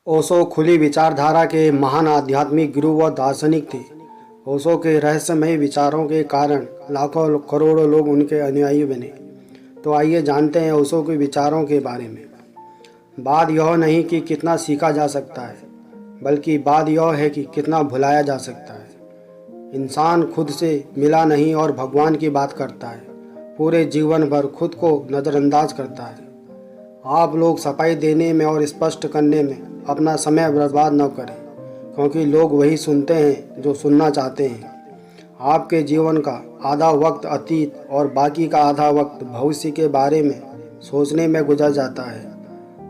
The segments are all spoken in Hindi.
ओशो खुली विचारधारा के महान आध्यात्मिक गुरु व दार्शनिक थे। ओशो के रहस्यमयी विचारों के कारण लाखों करोड़ों लोग उनके अनुयायी बने। तो आइए जानते हैं ओशो के विचारों के बारे में। बात यह नहीं कि कितना सीखा जा सकता है, बल्कि बात यह है कि कितना भुलाया जा सकता है। इंसान खुद से मिला नहीं और भगवान की बात करता है, पूरे जीवन भर खुद को नज़रअंदाज करता है। आप लोग सफाई देने में और स्पष्ट करने में अपना समय बर्बाद न करें, क्योंकि लोग वही सुनते हैं जो सुनना चाहते हैं। आपके जीवन का आधा वक्त अतीत और बाकी का आधा वक्त भविष्य के बारे में सोचने में गुजर जाता है,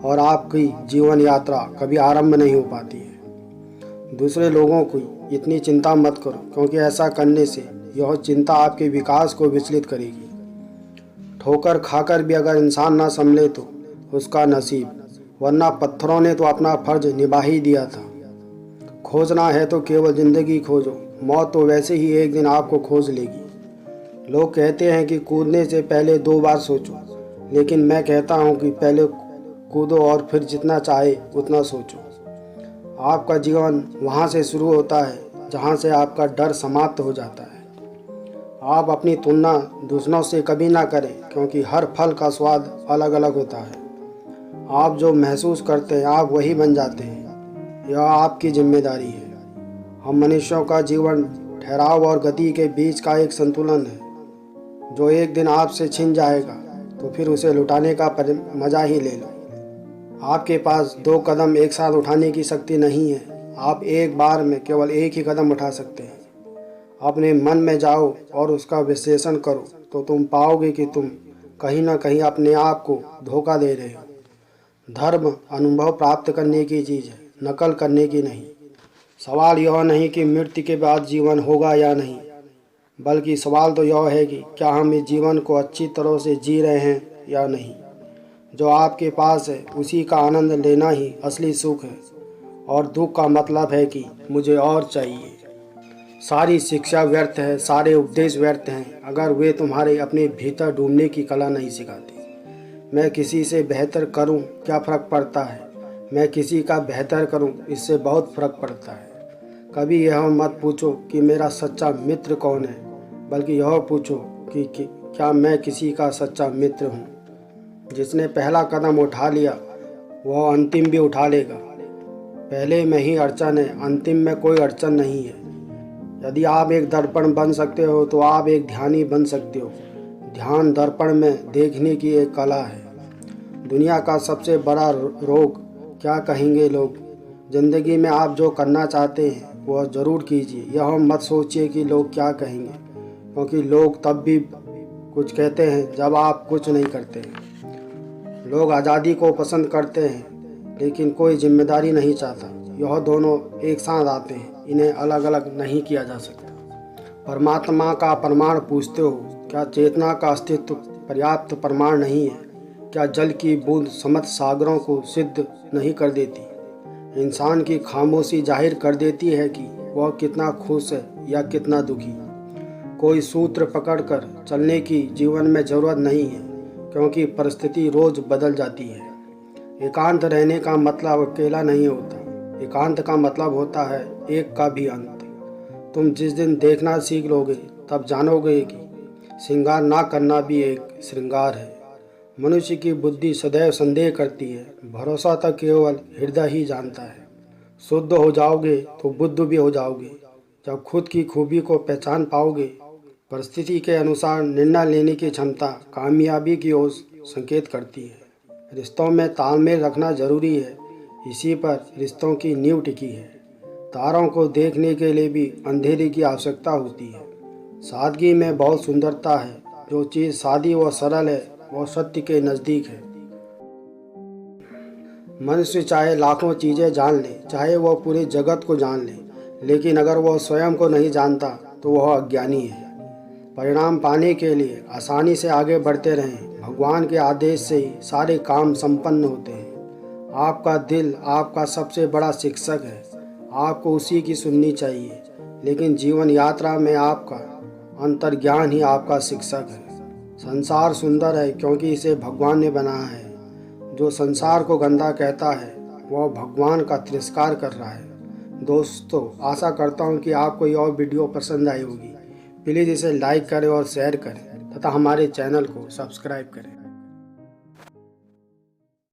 और आपकी जीवन यात्रा कभी आरंभ नहीं हो पाती है। दूसरे लोगों की इतनी चिंता मत करो, क्योंकि ऐसा करने से यह चिंता आपके विकास को विचलित करेगी। ठोकर खाकर भी अगर इंसान ना संभले तो उसका नसीब, वरना पत्थरों ने तो अपना फर्ज निभा ही दिया था। खोजना है तो केवल ज़िंदगी खोजो, मौत तो वैसे ही एक दिन आपको खोज लेगी। लोग कहते हैं कि कूदने से पहले 2 बार सोचो, लेकिन मैं कहता हूँ कि पहले कूदो और फिर जितना चाहे उतना सोचो। आपका जीवन वहाँ से शुरू होता है जहाँ से आपका डर समाप्त हो जाता है। आप अपनी तुलना दूसरों से कभी ना करें, क्योंकि हर फल का स्वाद अलग अलग होता है। आप जो महसूस करते हैं आप वही बन जाते हैं, यह आपकी जिम्मेदारी है। हम मनुष्यों का जीवन ठहराव और गति के बीच का एक संतुलन है, जो एक दिन आपसे छिन जाएगा तो फिर उसे लुटाने का मज़ा ही ले लो। आपके पास 2 कदम एक साथ उठाने की शक्ति नहीं है, आप एक बार में केवल एक ही कदम उठा सकते हैं। अपने मन में जाओ और उसका विश्लेषण करो तो तुम पाओगे कि तुम कहीं ना कहीं अपने आप को धोखा दे रहे हो। धर्म अनुभव प्राप्त करने की चीज़ है, नकल करने की नहीं। सवाल यह नहीं कि मृत्यु के बाद जीवन होगा या नहीं, बल्कि सवाल तो यह है कि क्या हम इस जीवन को अच्छी तरह से जी रहे हैं या नहीं। जो आपके पास है उसी का आनंद लेना ही असली सुख है, और दुख का मतलब है कि मुझे और चाहिए। सारी शिक्षा व्यर्थ है, सारे उपदेश व्यर्थ हैं, अगर वे तुम्हारे अपने भीतर डूबने की कला नहीं सिखाते। मैं किसी से बेहतर करूं, क्या फ़र्क पड़ता है। मैं किसी का बेहतर करूं, इससे बहुत फ़र्क पड़ता है। कभी यह मत पूछो कि मेरा सच्चा मित्र कौन है, बल्कि यह पूछो कि क्या मैं किसी का सच्चा मित्र हूं। जिसने पहला कदम उठा लिया वह अंतिम भी उठा लेगा। पहले में ही अड़चन है, अंतिम में कोई अड़चन नहीं है। यदि आप एक दर्पण बन सकते हो तो आप एक ध्यानी बन सकते हो। ध्यान दर्पण में देखने की एक कला है। दुनिया का सबसे बड़ा रोग क्या कहेंगे लोग। ज़िंदगी में आप जो करना चाहते हैं वह ज़रूर कीजिए। यह मत सोचिए कि लोग क्या कहेंगे, क्योंकि लोग तब भी कुछ कहते हैं जब आप कुछ नहीं करते हैं। लोग आज़ादी को पसंद करते हैं, लेकिन कोई जिम्मेदारी नहीं चाहता। यह दोनों एक साथ आते हैं, इन्हें अलग अलग नहीं किया जा सकता। परमात्मा का प्रमाण पूछते हो, क्या चेतना का अस्तित्व पर्याप्त प्रमाण नहीं है। क्या जल की बूंद समस्त सागरों को सिद्ध नहीं कर देती। इंसान की खामोशी जाहिर कर देती है कि वह कितना खुश है या कितना दुखी। कोई सूत्र पकड़कर चलने की जीवन में ज़रूरत नहीं है, क्योंकि परिस्थिति रोज़ बदल जाती है। एकांत रहने का मतलब अकेला नहीं होता, एकांत का मतलब होता है एक का भी अंत। तुम जिस दिन देखना सीख लोगे तब जानोगे कि श्रृंगार ना करना भी एक श्रृंगार है। मनुष्य की बुद्धि सदैव संदेह करती है, भरोसा तक केवल हृदय ही जानता है। शुद्ध हो जाओगे तो बुद्ध भी हो जाओगे। जब खुद की खूबी को पहचान पाओगे, परिस्थिति के अनुसार निर्णय लेने की क्षमता कामयाबी की ओर संकेत करती है। रिश्तों में तालमेल रखना जरूरी है, इसी पर रिश्तों की नींव टिकी है। तारों को देखने के लिए भी अंधेरे की आवश्यकता होती है। सादगी में बहुत सुंदरता है। जो चीज़ सादी व सरल है वह सत्य के नज़दीक है। मनुष्य चाहे लाखों चीज़ें जान ले, चाहे वह पूरे जगत को जान ले, लेकिन अगर वह स्वयं को नहीं जानता तो वह अज्ञानी है। परिणाम पाने के लिए आसानी से आगे बढ़ते रहें। भगवान के आदेश से ही सारे काम संपन्न होते हैं। आपका दिल आपका सबसे बड़ा शिक्षक है, आपको उसी की सुननी चाहिए। लेकिन जीवन यात्रा में आपका अंतर्ज्ञान ही आपका शिक्षक है। संसार सुंदर है क्योंकि इसे भगवान ने बनाया है। जो संसार को गंदा कहता है वह भगवान का तिरस्कार कर रहा है। दोस्तों, आशा करता हूँ कि आपको यह वीडियो पसंद आई होगी। प्लीज़ इसे लाइक करें और शेयर करें तथा हमारे चैनल को सब्सक्राइब करें।